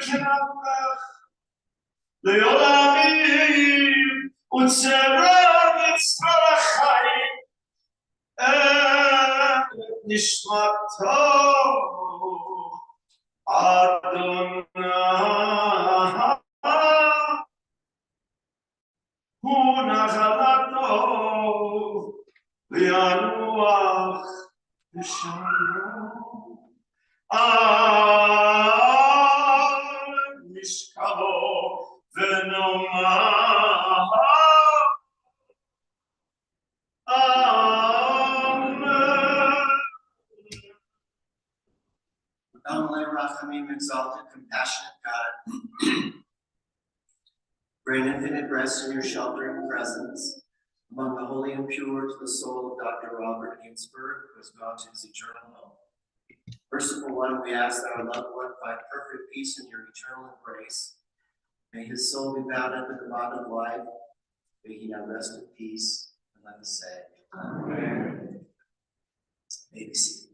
Knabach, Leolamim, und Zerah Mitzvahachayim, Nishmato, Adonai, Hu Nachalato, Lianuach, Shalom. Nishkavo v'nomah Amen. Amalei Rachamim, exalted, compassionate God, bring infinite rest in your sheltering presence among the holy and pure to the soul of Dr. Robert Ginsburg, who has gone to his eternal home. Merciful one, we ask that our loved one find perfect peace in your eternal embrace. May his soul be bound up in the bond of life. May he have rest in peace. And let us say, Amen. May be seated.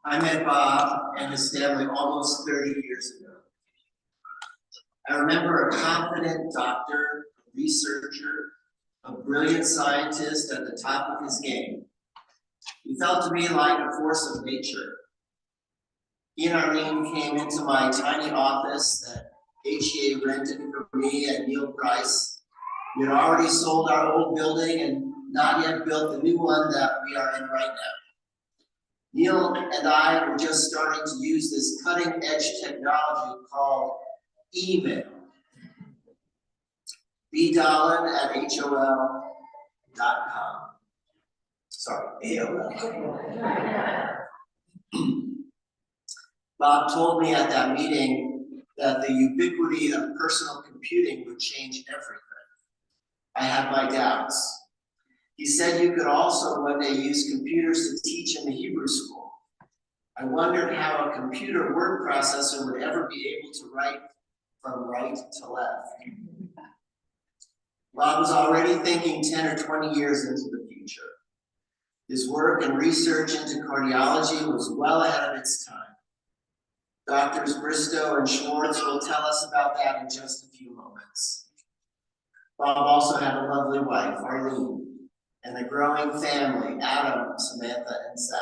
I met Bob and his family almost 30 years ago. I remember a confident doctor, a researcher, a brilliant scientist at the top of his game. He felt to me like a force of nature. He and Arlene came into my tiny office that HEA rented for me and Neil Price. We had already sold our old building and not yet built the new one that we are in right now. Neil and I were just starting to use this cutting-edge technology called email. bdollin@hol.com. Sorry, AOL. Bob told me at that meeting that the ubiquity of personal computing would change everything. I had my doubts. He said you could also one day use computers to teach in the Hebrew school. I wondered how a computer word processor would ever be able to write from right to left. Bob was already thinking 10 or 20 years into the future. His work and research into cardiology was well ahead of its time. Doctors Bristow and Schwartz will tell us about that in just a few moments. Bob also had a lovely wife, Arlene, and a growing family, Adam, Samantha, and Zach,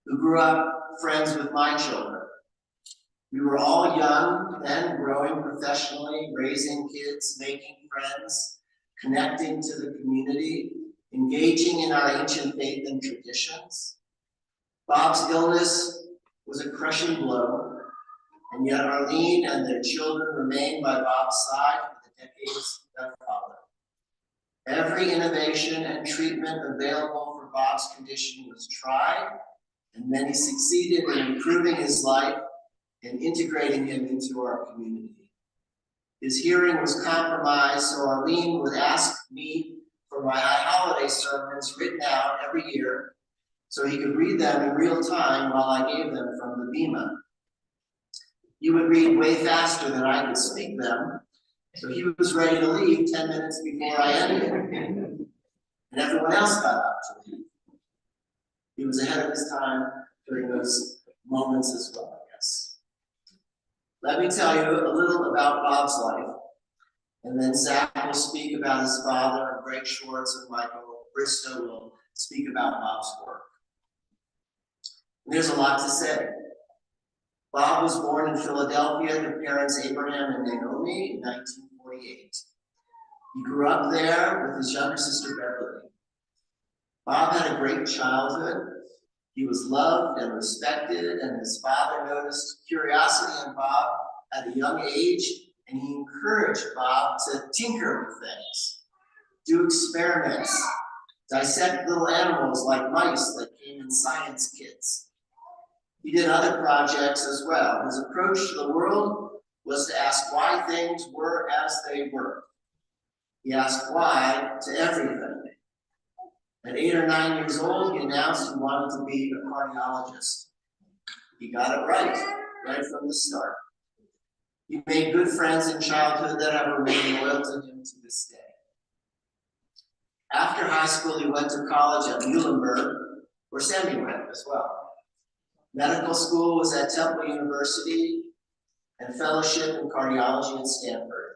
who grew up friends with my children. We were all young, then growing professionally, raising kids, making friends, connecting to the community, engaging in our ancient faith and traditions. Bob's illness was a crushing blow, and yet Arlene and their children remained by Bob's side for the decades that followed. Every innovation and treatment available for Bob's condition was tried, and many succeeded in improving his life and integrating him into our community. His hearing was compromised, so Arlene would ask me for my high holiday sermons written out every year so he could read them in real time while I gave them from the Bima. He would read way faster than I could speak them, so he was ready to leave 10 minutes before I ended, and everyone else got up to leave. He was ahead of his time during those moments as well, I guess. Let me tell you a little about Bob's life, and then Zach will speak about his father, and Greg Schwartz and Michael Bristow will speak about Bob's work. And there's a lot to say. Bob was born in Philadelphia to parents Abraham and Naomi in 1948. He grew up there with his younger sister Beverly. Bob had a great childhood. He was loved and respected, and his father noticed curiosity in Bob at a young age, and he encouraged Bob to tinker with things, do experiments, dissect little animals like mice that came in science kits. He did other projects as well. His approach to the world was to ask why things were as they were. He asked why to everything. At 8 or 9 years old, he announced he wanted to be a cardiologist. He got it right from the start. He made good friends in childhood that have remained loyal to him to this day. After high school, he went to college at Muhlenberg, where Sammy went as well. Medical school was at Temple University and fellowship in cardiology at Stanford.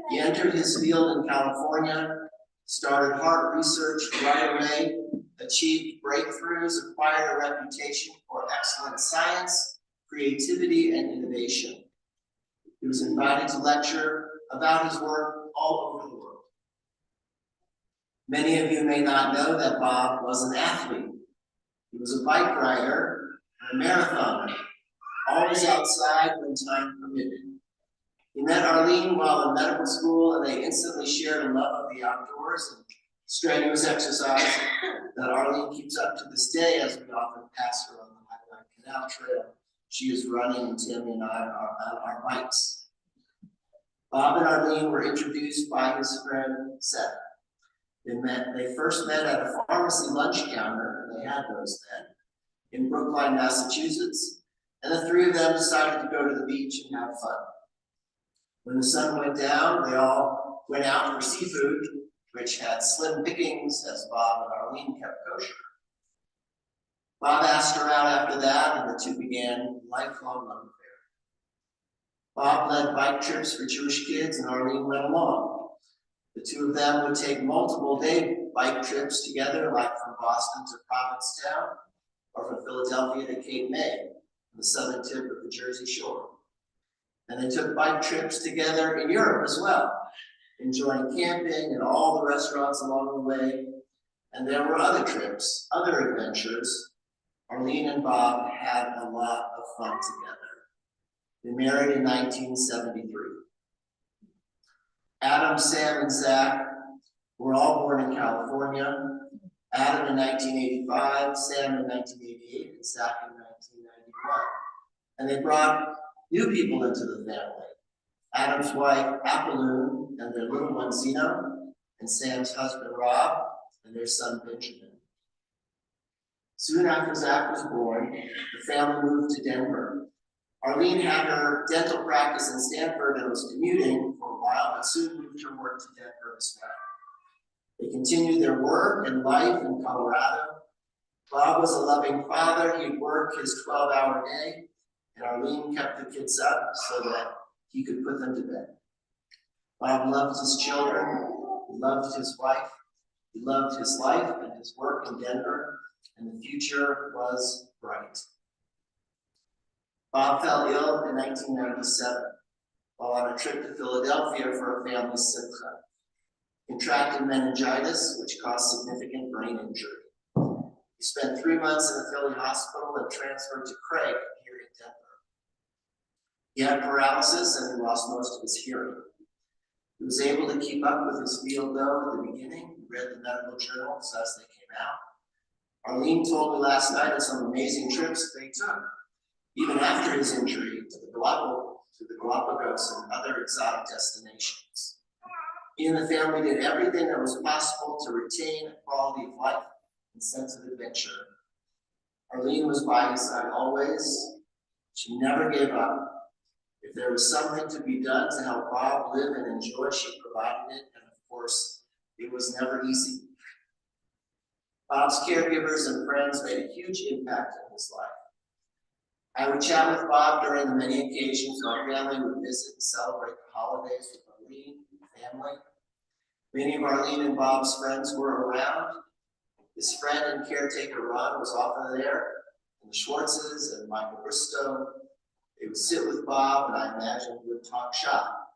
He entered his field in California, started heart research right away, achieved breakthroughs, acquired a reputation for excellent science, creativity, and innovation. He was invited to lecture about his work all over the world. Many of you may not know that Bob was an athlete. He was a bike rider and a marathoner, always outside when time permitted. He met Arlene while in medical school, and they instantly shared a love of the outdoors and strenuous exercise that Arlene keeps up to this day as we often pass her on the Highline Canal Trail. She is running, and Tammy and I are on our bikes. Bob and Arlene were introduced by his friend Seth. They first met at a pharmacy lunch counter, and they had those then, in Brookline, Massachusetts, and the three of them decided to go to the beach and have fun. When the sun went down, they all went out for seafood, which had slim pickings as Bob and Arlene kept kosher. Bob asked her out after that, and the two began lifelong love affair. Bob led bike trips for Jewish kids, and Arlene went along. The two of them would take multiple day bike trips together, like from Boston to Provincetown, or from Philadelphia to Cape May, the southern tip of the Jersey Shore. And they took bike trips together in Europe as well, enjoying camping and all the restaurants along the way. And there were other trips, other adventures. Arlene and Bob had a lot of fun together. They married in 1973. Adam, Sam, and Zach were all born in California. Adam in 1985, Sam in 1988, and Zach in 1991. And they brought new people into the family. Adam's wife, Apolloon, and their little one, Zeno, and Sam's husband, Rob, and their son, Benjamin. Soon after Zach was born, the family moved to Denver. Arlene had her dental practice in Stanford and was commuting for a while, but soon moved her work to Denver as well. They continued their work and life in Colorado. Bob was a loving father. He'd work his 12-hour day, and Arlene kept the kids up so that he could put them to bed. Bob loved his children, he loved his wife, he loved his life and his work in Denver, and the future was bright. Bob fell ill in 1997 while on a trip to Philadelphia for a family simcha. Contracted meningitis, which caused significant brain injury. He spent 3 months in a Philly hospital and transferred to Craig here in Denver. He had paralysis and he lost most of his hearing. He was able to keep up with his field though at the beginning. He read the medical journals as they came out. Arlene told me last night of some amazing trips they took, even after his injury, to the Galapagos and other exotic destinations. He and the family did everything that was possible to retain a quality of life and sense of adventure. Arlene was by his side always. She never gave up. If there was something to be done to help Bob live and enjoy, she provided it, and of course, it was never easy. Bob's caregivers and friends made a huge impact in his life. I would chat with Bob during the many occasions our family would visit and celebrate the holidays with Arlene and family. Many of Arlene and Bob's friends were around. His friend and caretaker Ron was often there, and the Schwartzes and Michael Bristow. They would sit with Bob, and I imagine would talk shop.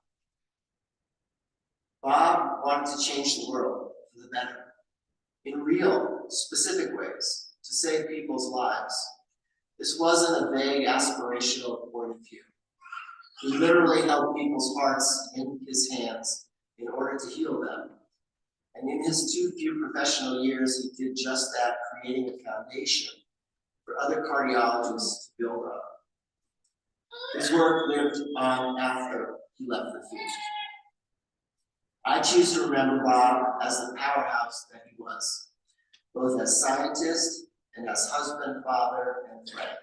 Bob wanted to change the world for the better, in real, specific ways, to save people's lives. This wasn't a vague, aspirational point of view. He literally held people's hearts in his hands in order to heal them. And in his too few professional years, he did just that, creating a foundation for other cardiologists to build on. His work lived on after he left the field. I choose to remember Bob as the powerhouse that he was. both as scientist and as husband, father, and friend.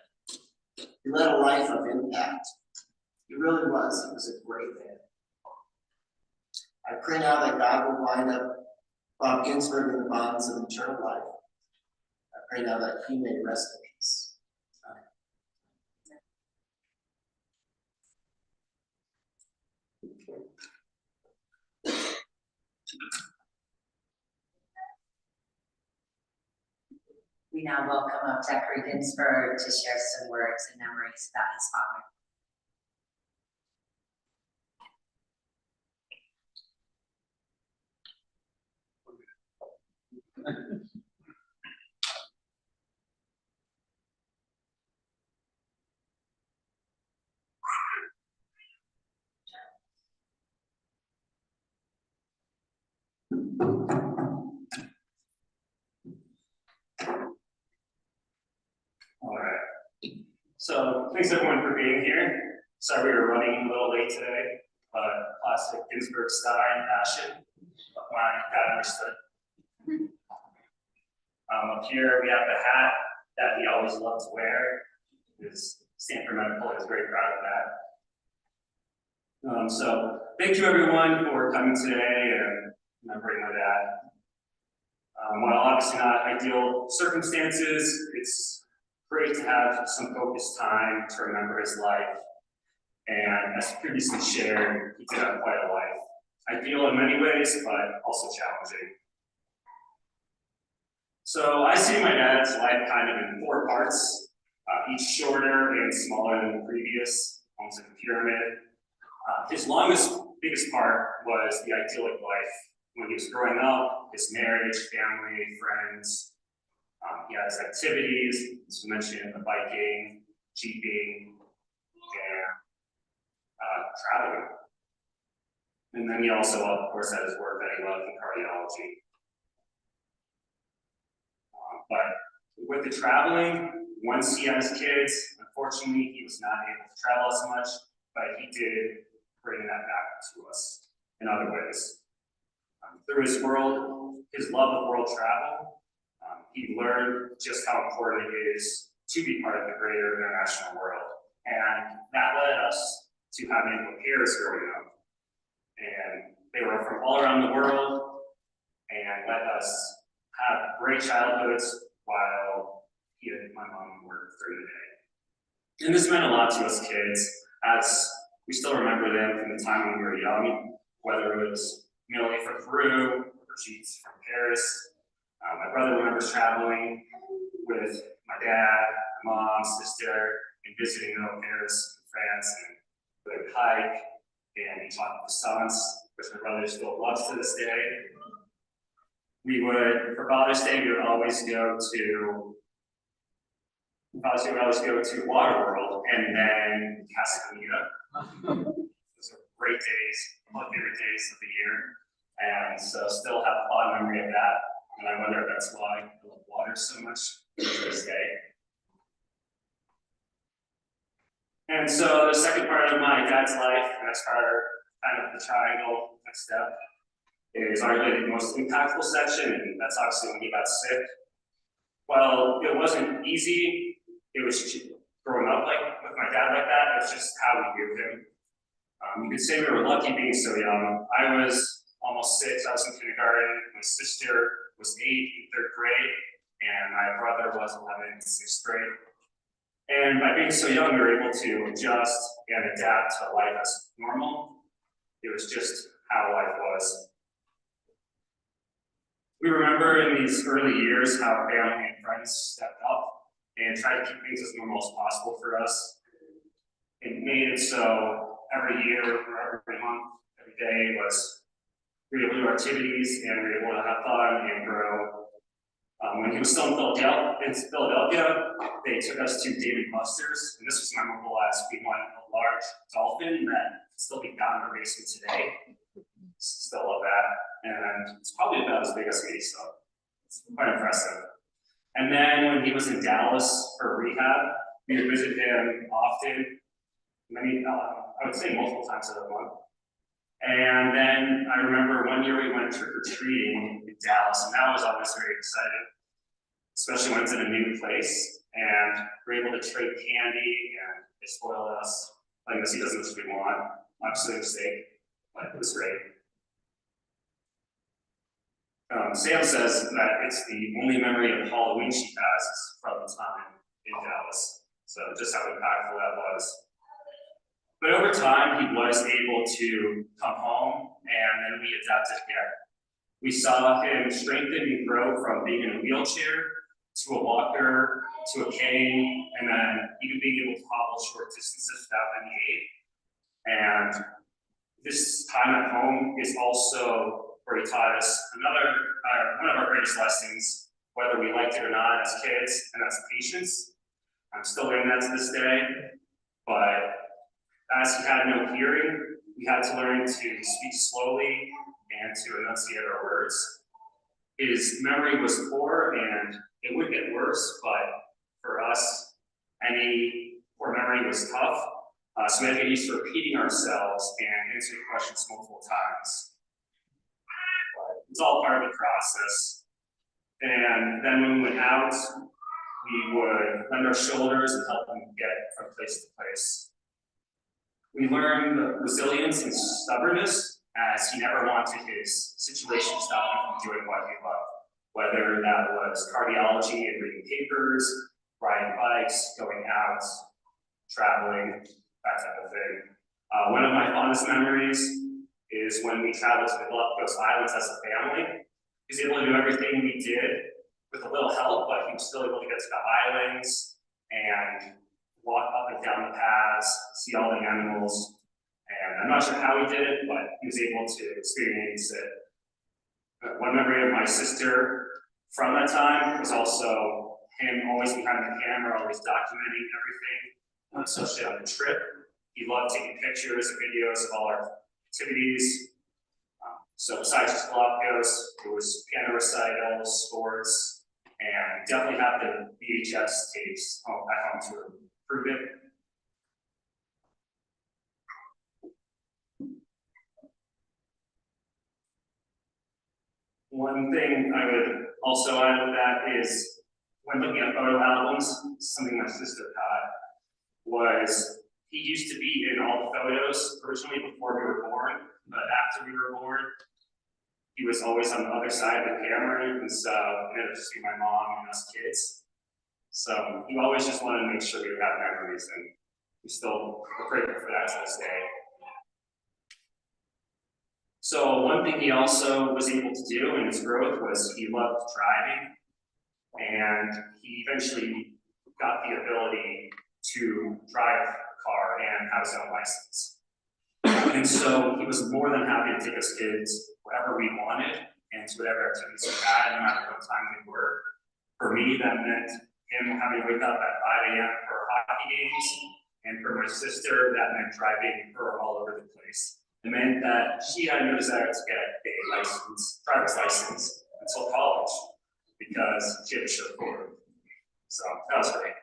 He led a life of impact. He really was. He was a great man. I pray now that God will wind up Bob Ginsburg in the bonds of eternal life. I pray now that he may rest in peace. Amen. We now welcome up Zachary Ginsburg to share some words and memories about his father. All right. So thanks everyone for being here. Sorry we were running a little late today, but classic Ginsburg style and passion. But my dad understood. Up here we have the hat that he always loved to wear. His Stanford Medical is very proud of that. So thank you everyone for coming today and remembering my dad. While obviously not ideal circumstances, it's great to have some focused time to remember his life. And as previously shared, he did have quite a life. Ideal in many ways, but also challenging. So I see my dad's life kind of in 4 parts, each shorter and smaller than the previous, almost like a pyramid. His biggest part was the idyllic life. When he was growing up, his marriage, family, friends, he had his activities, as we mentioned, the biking, jeeping, and traveling. And then he also, of course, had his work that he loved in cardiology. But with the traveling, once he had his kids, unfortunately, he was not able to travel as much, but he did bring that back to us in other ways. Through his love of world travel, he learned just how important it is to be part of the greater international world. And that led us to having au pairs growing up. And they were from all around the world and let us have great childhoods while he and my mom worked during the day. And this meant a lot to us kids, as we still remember them from the time when we were young, whether it was Millie from Peru, or she's from Paris. My brother remembers traveling with my dad, my mom, sister, and visiting the au pairs in France, and we would hike, and he taught croissants, which my brother still loves to this day. For Father's Day, we would always go to Waterworld and then Casa Bonita. Those are great days, one of my favorite days of the year. And so still have a fond memory of that. And I wonder if that's why I love water so much to this day. And so the second part of my dad's life, the next part, kind of the triangle, next step, is arguably the most impactful section, and that's obviously when he got sick. Well, it wasn't easy. It was growing up with my dad like that. It's just how we grew him. You could say we were lucky being so young. I was almost 6. I was in kindergarten. My sister was 8 in 3rd grade, and my brother was 11 in 6th grade. And by being so young, we were able to adjust and adapt to life as normal. It was just how life was. We remember in these early years how family and friends stepped up and tried to keep things as normal as possible for us. It made it so every year, or every month, every day we were able to do activities and we were able to have fun and grow. When he was still in Philadelphia, they took us to Dave & Buster's, and this was memorable as we won a large dolphin that can still be found in our basement today. Still love that, and it's probably about as big as me, so it's quite impressive. And then when he was in Dallas for rehab, we would visit him often, I would say multiple times out of the month. And then I remember one year we went trick-or-treating in Dallas, and that was always very exciting. especially when it's in a new place, and we're able to trade candy, and they spoiled us, letting us eat as much as we want. Obviously a mistake, but it was great. Sam says that it's the only memory of Halloween she has from the time in Dallas. So just how impactful that was. But over time, he was able to come home, and then we adapted again. We saw him strengthen and grow from being in a wheelchair to a walker to a cane, and then even being able to hobble short distances without any aid. And this time at home is also where he taught us one of our greatest lessons, whether we liked it or not as kids, and that's patience. I'm still learning that to this day, but as he had no hearing, we had to learn to speak slowly and to enunciate our words. His memory was poor, and it would get worse, but for us, any poor memory was tough. So we had to get used to repeating ourselves and answering questions multiple times. But it's all part of the process. And then when we went out, we would lend our shoulders and help him get from place to place. We learned resilience and stubbornness, as he never wanted his situation to stop him from doing what he loved. Whether that was cardiology and reading papers, riding bikes, going out, traveling, that type of thing. One of my fondest memories is when we traveled to the Galapagos Islands as a family. He was able to do everything we did with a little help, but he was still able to get to the islands and walk up and down the paths, see all the animals. And I'm not sure how he did it, but he was able to experience it. One memory of my sister from that time was also him always behind the camera, always documenting everything, especially on the trip. He loved taking pictures and videos of all our activities. So besides just Galapagos, there was piano recitals, sports, and definitely have the VHS tapes at home to prove it. One thing I would also add with that is, when looking at photo albums, something my sister had, was he used to be in all the photos originally before we were born, but after we were born, he was always on the other side of the camera, and so it ended up just being my mom and us kids. So he always just wanted to make sure we would have memories, and we still are grateful for that to this day. So one thing he also was able to do in his growth was he loved driving, and he eventually got the ability to drive a car and have his own license. And so he was more than happy to take us kids wherever we wanted and to whatever activities we had, no matter what time we were. For me, that meant him having to wake up at 5 a.m. for hockey games, and for my sister, that meant driving her all over the place. It meant that she had no desire to get a license, driver's license, until college, because she had to show forward. So that was great.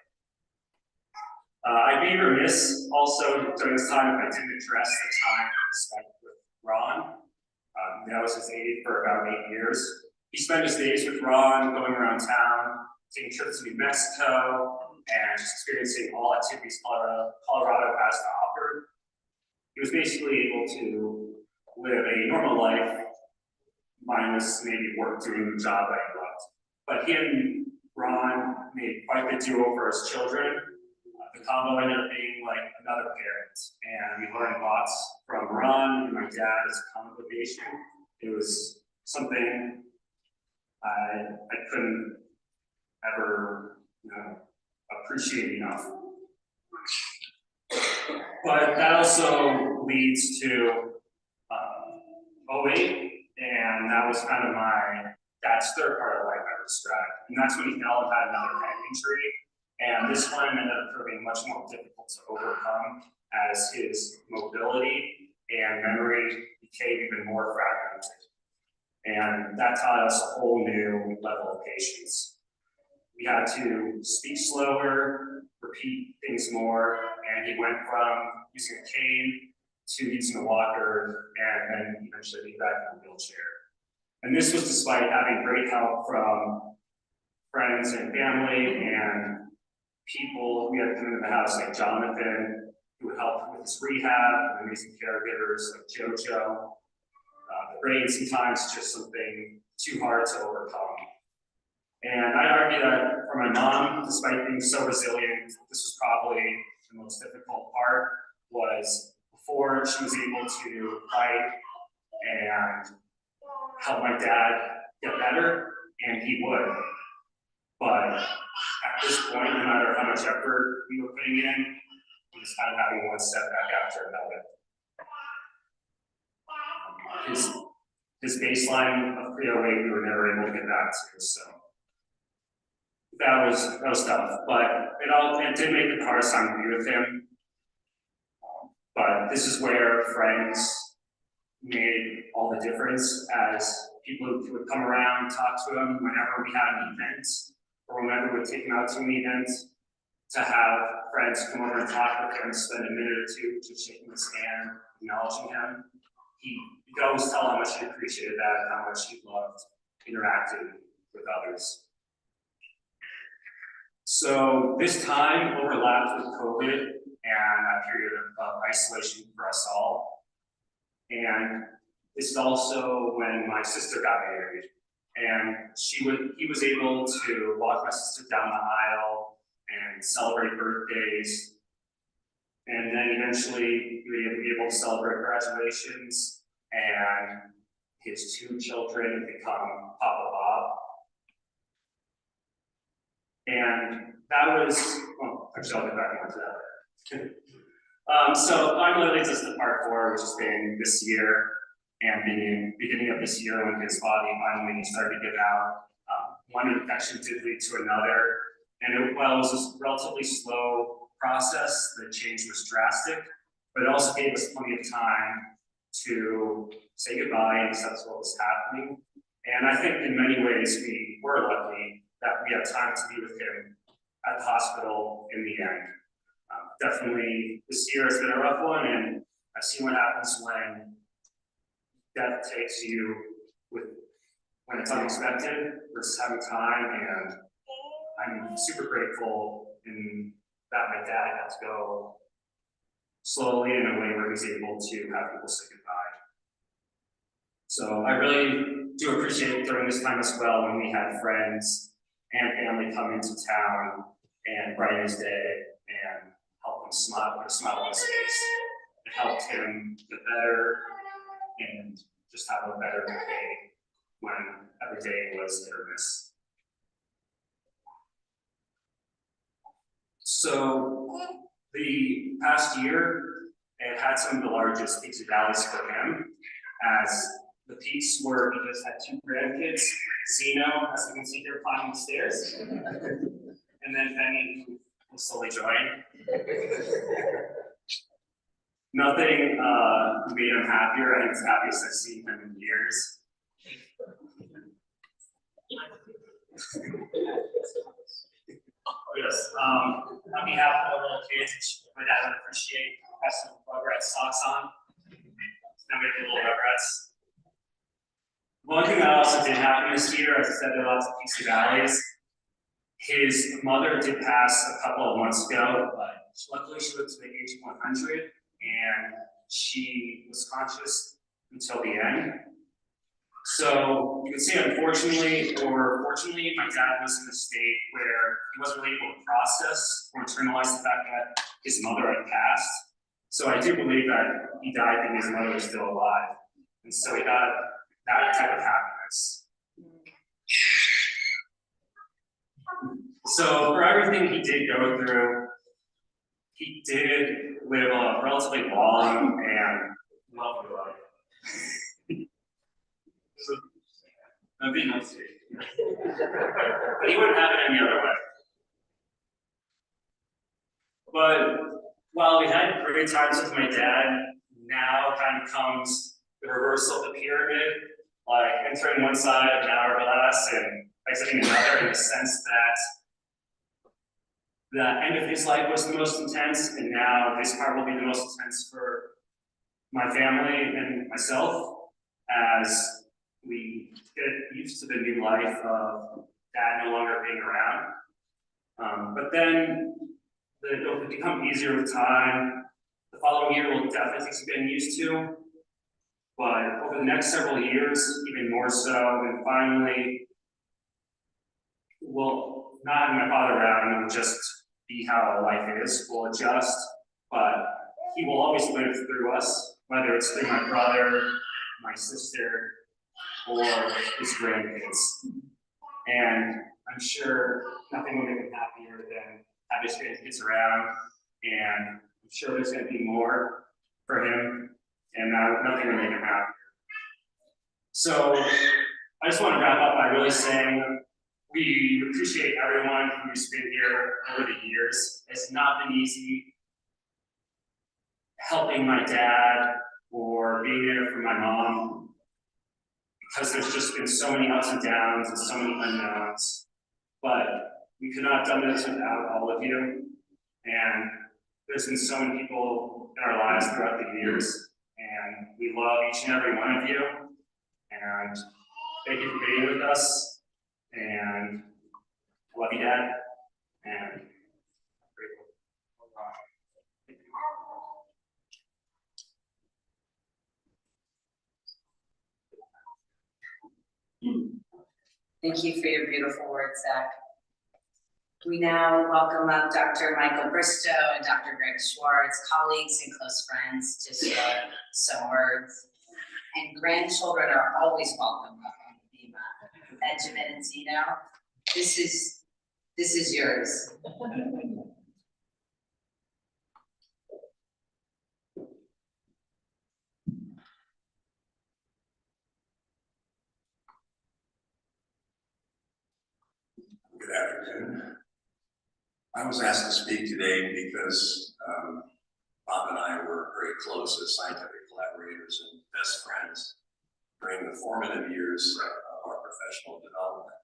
I'd be remiss also during this time if I didn't address the time spent with Ron. That was his aide for about 8 years. He spent his days with Ron, going around town, taking trips to New Mexico, and just experiencing all activities Colorado has to offer. He was basically able to live a normal life, minus maybe work doing the job that he loved. But he and Ron made quite the duo for his children. The combo ended up being like another parent, and we learned lots from Ron and my dad as a congregation. It was something I couldn't ever, appreciate enough. But that also leads to 08, and that was kind of my dad's third part of life I described. And that's when he fell and had another head injury. And this one ended up proving much more difficult to overcome as his mobility and memory became even more fragmented. And that taught us a whole new level of patience. We had to speak slower, repeat things more, and he went from using a cane to using a walker and then eventually being back in a wheelchair. And this was despite having great help from friends and family and people we had come into the house, like Jonathan, who would help with his rehab, and amazing caregivers like JoJo. The brain sometimes is just something too hard to overcome. And I'd argue that for my mom, despite being so resilient, this was probably the most difficult part, was before she was able to fight and help my dad get better, and he would. But at this point, no matter how much effort we were putting in, he was kind of having one setback after another. His baseline of pre-08 we were never able to get back to, so that was tough. But it did make it the hardest time to be with him. But this is where friends made all the difference, as people who would come around, talk to him whenever we had an event, or whenever we would take him out to an event, to have friends come over and talk with him, spend a minute or two just shaking his hand, acknowledging him. You could always tell how much he appreciated that and how much he loved interacting with others. So this time overlapped with COVID and a period of isolation for us all. And this is also when my sister got married, and he was able to walk my sister down the aisle and celebrate birthdays. And then eventually we would be able to celebrate graduations, and his 2 children become Papa Bob. And that was, well, actually I'll get back into that. So I'm literally just the part 4, which has been this year, and beginning of this year when his body finally started to give out. One infection did lead to another, and while it was a relatively slow process, the change was drastic, but it also gave us plenty of time to say goodbye and accept what was happening. And I think in many ways we were lucky that we had time to be with him at the hospital in the end. Definitely this year has been a rough one, and I've seen what happens when death takes you when it's unexpected versus having time, and I'm super grateful that my dad had to go slowly in a way where he's able to have people say goodbye. So I really do appreciate during this time as well when we had friends and family come into town and brighten his day and help him smile, put a smile on his face. It helped him get better and just have a better day when every day was hit or miss. So the past year, it had some of the largest peaks and valleys for him, as the peaks were he just had 2 grandkids, Zeno, as you can see here, climbing the stairs, and then Penny, who will slowly join. Nothing made him happier. I think it's the happiest I've seen him in years. Yes. On behalf of the little kids, my dad would appreciate having some Rugrats socks on. Now we have little Rugrats. One thing that also did happen this year, as I said, there are lots of peaks and valleys. His mother did pass a couple of months ago, but luckily she lived to the age of 100, and she was conscious until the end. So you can say, unfortunately or fortunately, my dad was in a state where he wasn't really able to process or internalize the fact that his mother had passed. So I do believe that he died thinking his mother was still alive. And so he got that type of happiness. So for everything he did go through, he did live a relatively long and lovely life. But he wouldn't have it any other way. But while we had great times with my dad, now kind of comes the reversal of the pyramid, like entering one side of an hourglass and exiting another, in the sense that the end of his life was the most intense, and now this part will be the most intense for my family and myself as we get used to the new life of dad no longer being around. But then it'll become easier with time. The following year will definitely take some getting used to, but over the next several years, even more so, and finally, well, not having my father around will just be how life is. We'll adjust, but he will always live through us, whether it's through my brother, my sister, or his grandkids. And I'm sure nothing will make him happier than have his grandkids around, and I'm sure there's going to be more for him, and nothing will make him happier. So I just want to wrap up by really saying we appreciate everyone who's been here over the years. It's not been easy helping my dad or being there for my mom, because there's just been so many ups and downs and so many unknowns. But we could not have done this without all of you. And there's been so many people in our lives throughout the years, and we love each and every one of you. And thank you for being with us. And I love you, Dad. And I'm grateful. Thank you. Thank you for your beautiful words, Zach. We now welcome up Dr. Michael Bristow and Dr. Greg Schwartz, colleagues and close friends, to share some words. And grandchildren are always welcome up on the Benjamin and Zeno. This is yours. Good afternoon. I was asked to speak today because Bob and I were very close as scientific collaborators and best friends during the formative years of our professional development.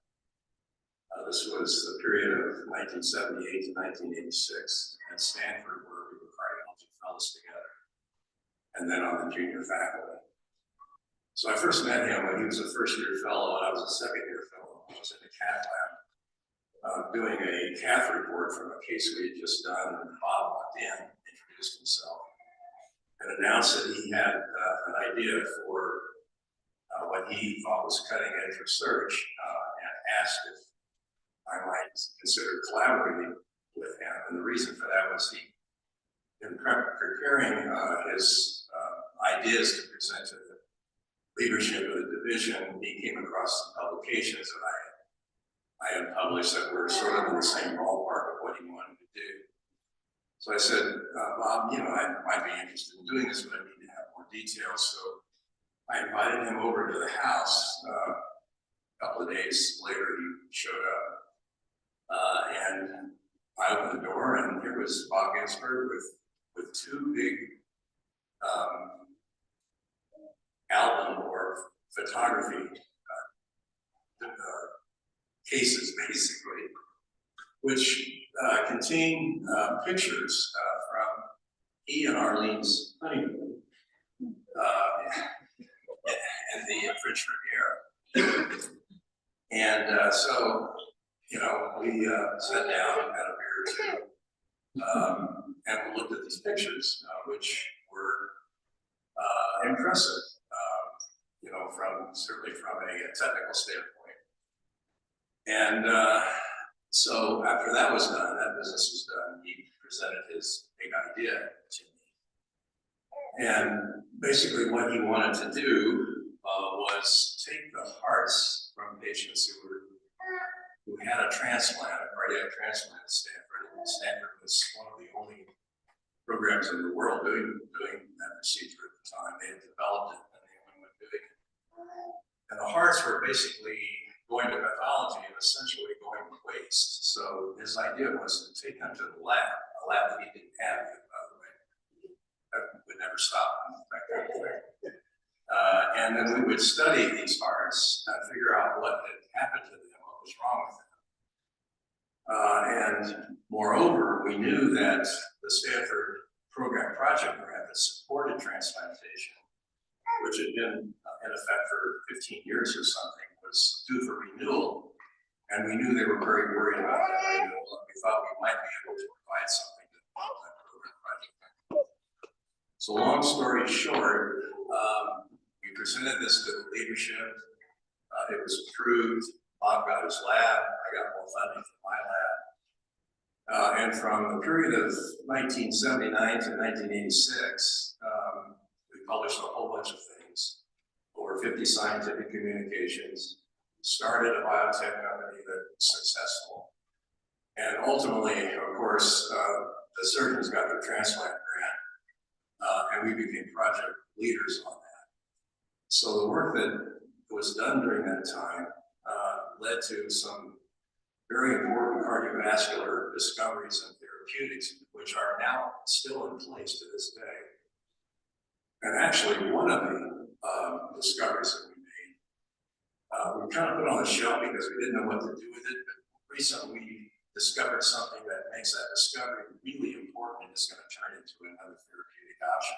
This was the period of 1978 to 1986 at Stanford, where we were cardiology fellows together, and then on the junior faculty. So I first met him when he was a first-year fellow and I was a second-year fellow. I was in the cath lab doing a cath report from a case we had just done, and Bob walked in, introduced himself, and announced that he had an idea for what he thought was cutting-edge research, and asked if I might consider collaborating with him. And the reason for that was in preparing his ideas to present to the leadership of the division, he came across some publications that I had published that were sort of in the same ballpark of what he wanted to do. So I said, Bob, I might be interested in doing this, but I need to have more details. So I invited him over to the house. A couple of days later, he showed up. And I opened the door, and here was Bob Ginsburg with two big album or photography cases, basically, which contain pictures from he and Arlene's honeymoon in the French Riviera. And so, we sat down and had a beer or two, and we looked at these pictures, which were impressive, certainly from a technical standpoint. And so after that was done, that business was done, he presented his big idea to me. And basically what he wanted to do was take the hearts from patients who had a transplant, a cardiac transplant at Stanford. And Stanford was one of the only programs in the world doing that procedure at the time. They had developed it, and the only one doing it. And the hearts were basically going to pathology and essentially going to waste. So his idea was to take them to the lab, a lab that he didn't have yet, by the way. That would never stop him, that kind of thing. And then we would study these hearts and figure out what had happened to them, what was wrong with them. And moreover, we knew that the Stanford program project grant that supported transplantation, which had been in effect for 15 years or something, was due for renewal. And we might be able to provide something to help that program project. So long story short, we presented this to the leadership. It was approved. Bob got his lab. I got more funding for my lab. And from the period of 1979 to 1986, we published a whole bunch of things, over 50 scientific communications, started a biotech company that was successful. And ultimately, of course, the surgeons got their transplant grant, and we became project leaders on that. So the work that was done during that time led to some very important cardiovascular discoveries and therapeutics, which are now still in place to this day. And actually, one of the discoveries that we made, we kind of put on the shelf because we didn't know what to do with it, but recently we discovered something that makes that discovery really important and is going to turn into another therapeutic option.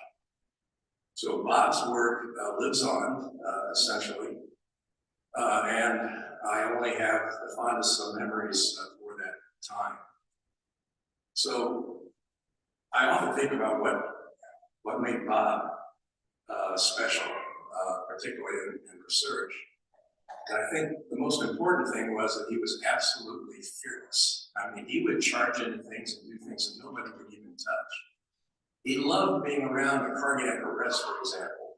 So Bob's work lives on, essentially, and I only have the fondest of memories for that time. So I often think about what made Bob special, particularly in research. And I think the most important thing was that he was absolutely fearless. I mean, he would charge into things and do things that nobody would even touch. He loved being around a cardiac arrest, for example.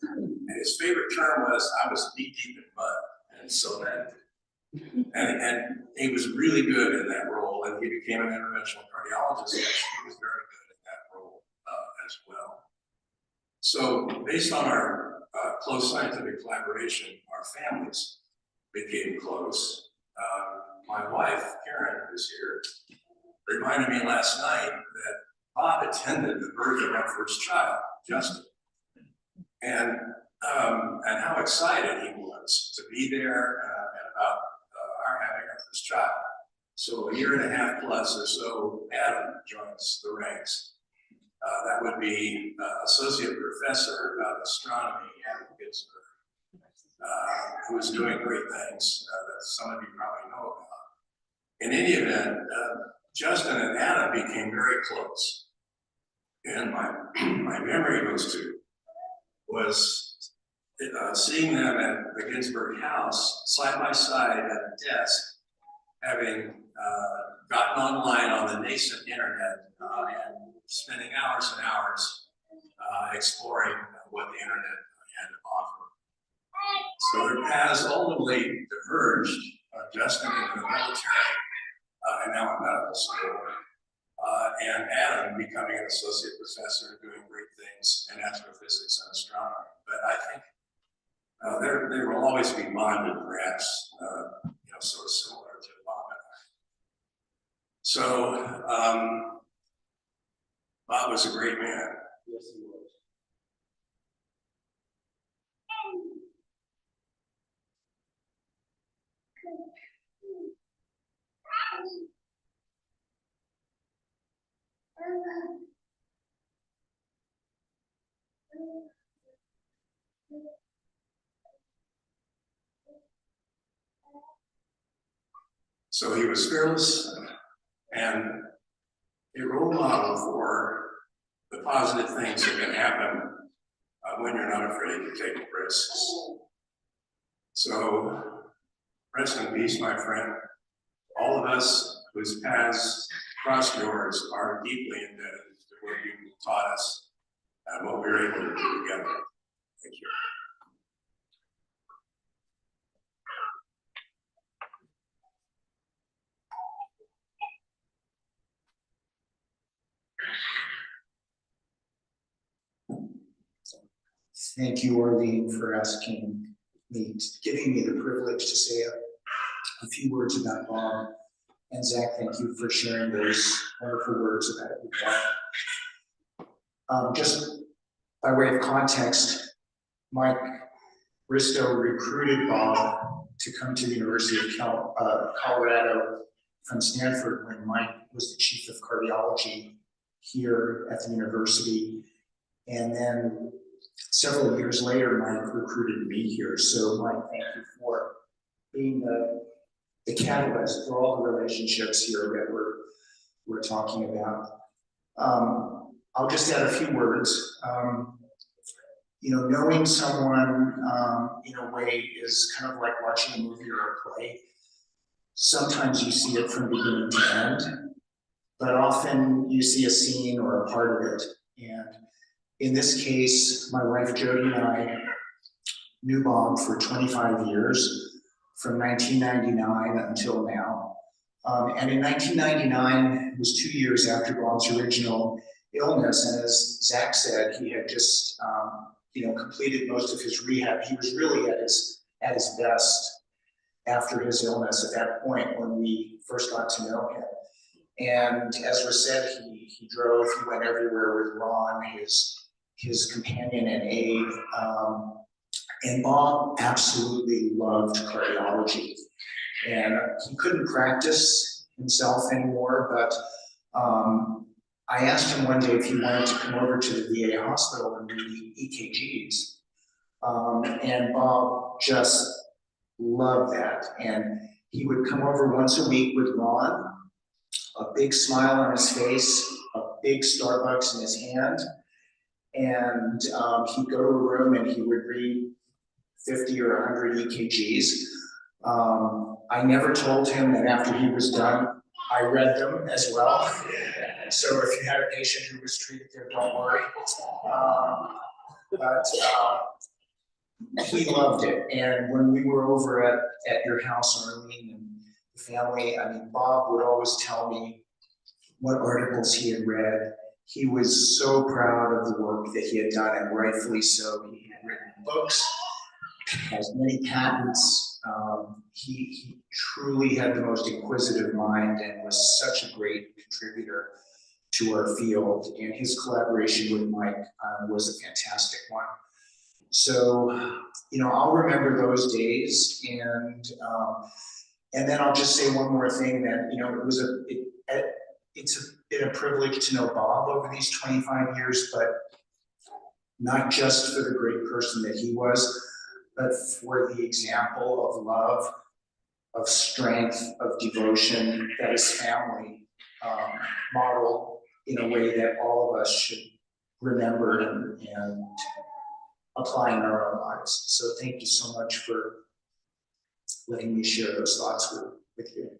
And his favorite term was, I was knee deep in mud. And so that, and he was really good in that role, and he became an interventional cardiologist, and he was very good in that role as well. So based on our close scientific collaboration, our families became close. My wife, Karen, who's here, reminded me last night that Bob attended the birth of our first child, Justin. And how excited he was to be there and about our having our first child. So a year and a half plus or so, Adam joins the ranks. That would be associate professor of astronomy at Ginsburg, who is doing great things that some of you probably know about. In any event, Justin and Adam became very close. And my memory of those two was seeing them at the Ginsburg house, side by side at a desk, having gotten online on the nascent internet and spending hours and hours exploring what the internet had to offer. So their paths ultimately diverged, Justin in the military, and now in medical school, and Adam becoming an associate professor doing great things in astrophysics and astronomy. But I think they will always be bonded, perhaps, sort of similar to Bob and I. So Bob was a great man. Yes, he was. So he was fearless and a role model for the positive things that can happen when you're not afraid to take risks. So rest in peace, my friend. All of us whose paths crossed yours are deeply indebted to what you taught us and what we were able to do together. Thank you. Thank you, Orleen, for giving me the privilege to say a few words about Bob. And Zach, thank you for sharing those wonderful words about Bob. Just by way of context, Mike Bristow recruited Bob to come to the University of Colorado from Stanford when Mike was the chief of cardiology here at the university. And then several years later, Mike recruited me here. So Mike, thank you for being the catalyst for all the relationships here that were we're talking about. I'll just add a few words. Knowing someone in a way is kind of like watching a movie or a play. Sometimes you see it from beginning to end, but often you see a scene or a part of it. And in this case, my wife Jody and I knew Bob for 25 years, from 1999 until now. And in 1999, it was 2 years after Bob's original illness, and as Zach said, he had just completed most of his rehab. He was really at his best after his illness at that point when we first got to know him. And Ezra said he drove, he went everywhere with Ron, his companion and aide. And Bob absolutely loved cardiology. And he couldn't practice himself anymore, but I asked him one day if he wanted to come over to the VA hospital and do the EKGs. And Bob just loved that. And he would come over once a week with Ron, a big smile on his face, a big Starbucks in his hand. And he'd go to a room and he would read 50 or 100 EKGs. I never told him that after he was done, I read them as well. So if you had a patient who was treated there, don't worry. But he loved it. And when we were over at your house, Arlene, and the family, Bob would always tell me what articles he had read. He was so proud of the work that he had done, and rightfully so. He had written books, has many patents. He truly had the most inquisitive mind and was such a great contributor to our field. And his collaboration with Mike was a fantastic one. So, I'll remember those days, and then I'll just say one more thing that it's been a privilege to know Bob over these 25 years, but not just for the great person that he was, but for the example of love, of strength, of devotion that his family modeled in a way that all of us should remember and apply in our own lives. So thank you so much for letting me share those thoughts with you.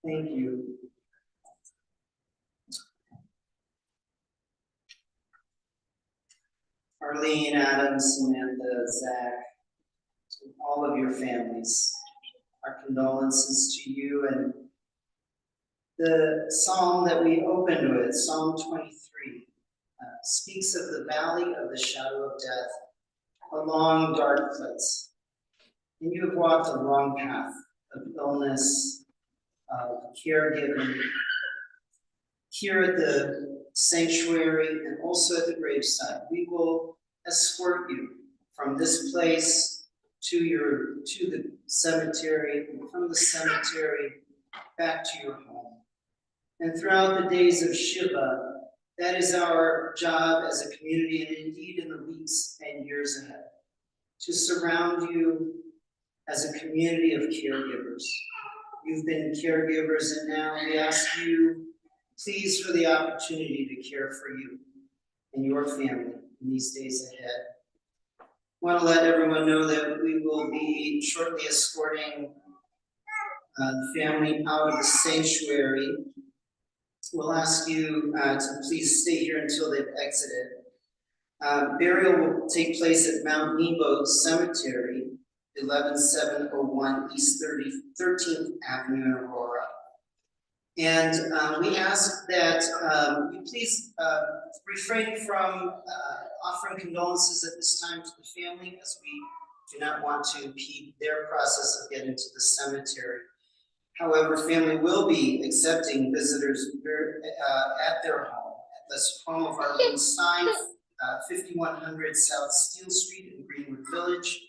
Thank you. Arlene, Adam, Samantha, Zach, to all of your families, our condolences to you. And the psalm that we opened with, Psalm 23, speaks of the valley of the shadow of death, a long dark place. And you have walked a long path of illness, of caregiving, here at the sanctuary and also at the graveside. We will escort you from this place to the cemetery, and from the cemetery back to your home. And throughout the days of Shiva, that is our job as a community, and indeed in the weeks and years ahead, to surround you as a community of caregivers. You've been caregivers, and now we ask you, please, for the opportunity to care for you and your family in these days ahead. I want to let everyone know that we will be shortly escorting the family out of the sanctuary. We'll ask you to please stay here until they've exited. Burial will take place at Mount Nebo Cemetery, 11701 East 13th Avenue in Aurora. And we ask that you please refrain from offering condolences at this time to the family, as we do not want to impede their process of getting to the cemetery. However, family will be accepting visitors at their home, at the home of Arlene Stein, 5100 South Steel Street in Greenwood Village.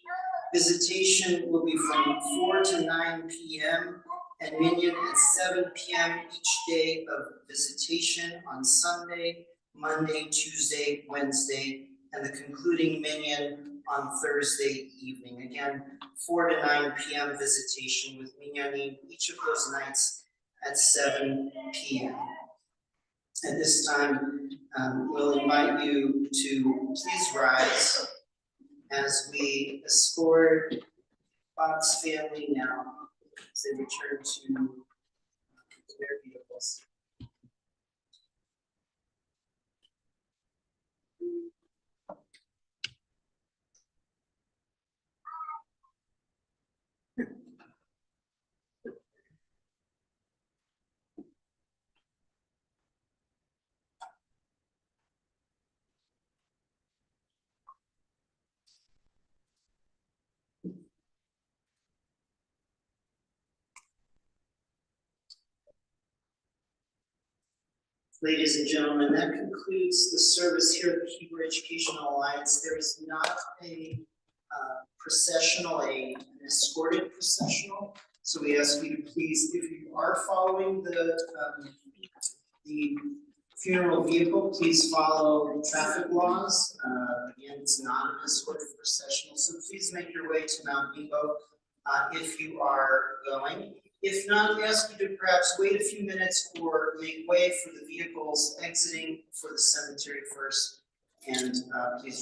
Visitation will be from 4 to 9 p.m. and minion at 7 p.m. each day of visitation on Sunday, Monday, Tuesday, Wednesday, and the concluding minyan on Thursday evening. Again, 4 to 9 p.m. visitation with minyanim each of those nights at 7 p.m. At this time, we'll invite you to please rise as we escort Bob's family now as they return to their vehicles. Ladies and gentlemen, that concludes the service here at the Hebrew Educational Alliance. There is not a processional, an escorted processional. So we ask you to please, if you are following the funeral vehicle, please follow traffic laws. Again, it's not an escorted processional, so please make your way to Mount Nebo if you are going. If not, we ask you to perhaps wait a few minutes or make way for the vehicles exiting for the cemetery first. And please